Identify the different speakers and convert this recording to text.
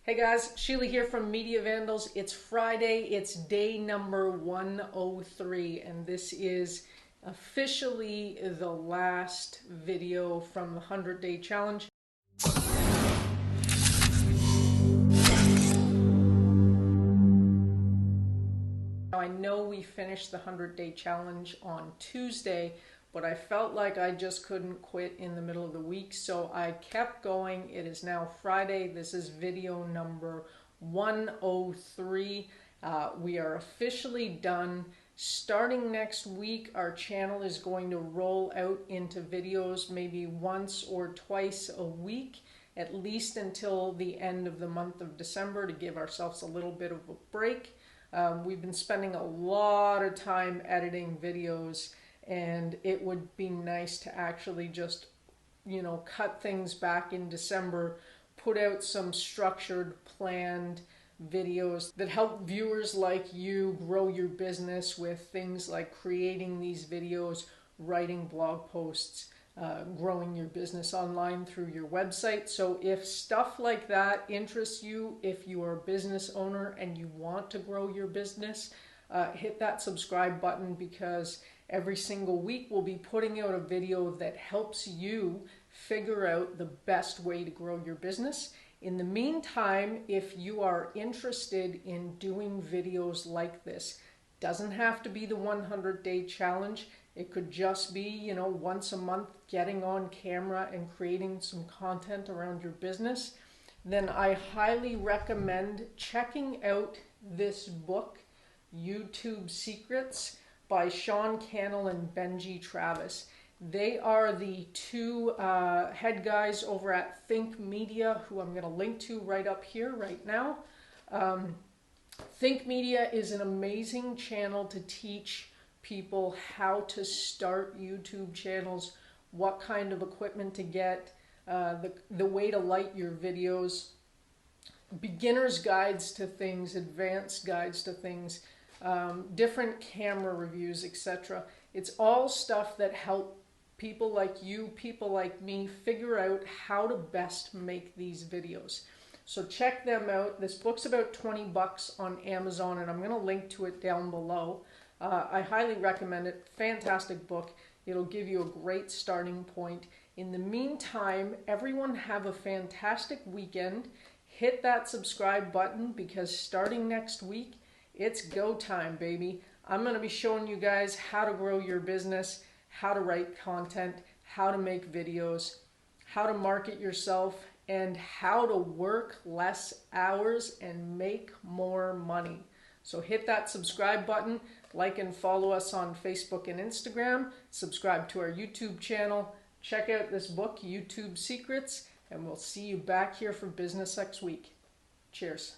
Speaker 1: Hey guys, Sheila here from Mediavandals. It's Friday, it's day number 103, and this is officially the last video from the 100-day challenge. Now, I know we finished the 100-day challenge on Tuesday, but I felt like I just couldn't quit in the middle of the week, so I kept going. It is now Friday. This is video number 103. We are officially done. Starting next week, our channel is going to roll out into videos maybe once or twice a week, at least until the end of the month of December, to give ourselves a little bit of a break. We've been spending a lot of time editing videos, and it would be nice to actually just, cut things back in December, put out some structured, planned videos that help viewers like you grow your business with things like creating these videos, writing blog posts, growing your business online through your website. So if stuff like that interests you, if you are a business owner and you want to grow your business, hit that subscribe button, because every single week we'll be putting out a video that helps you figure out the best way to grow your business. In the meantime, if you are interested in doing videos like this, doesn't have to be the 100-day challenge. It could just be, once a month getting on camera and creating some content around your business. Then I highly recommend checking out this book, YouTube Secrets, by Sean Cannell and Benji Travis. They are the two head guys over at Think Media, who I'm going to link to right up here right now. Think Media is an amazing channel to teach people how to start YouTube channels, what kind of equipment to get, the way to light your videos, beginner's guides to things, advanced guides to things, different camera reviews, etc. It's all stuff that help people like you, people like me, figure out how to best make these videos. So check them out. This book's about 20 bucks on Amazon, and I'm going to link to it down below. I highly recommend it. Fantastic book. It'll give you a great starting point. In the meantime, everyone have a fantastic weekend. Hit that subscribe button, because starting next week, it's go time, baby. I'm going to be showing you guys how to grow your business, how to write content, how to make videos, how to market yourself, and how to work less hours and make more money. So hit that subscribe button, like and follow us on Facebook and Instagram, subscribe to our YouTube channel, check out this book, YouTube Secrets, and we'll see you back here for business next week. Cheers.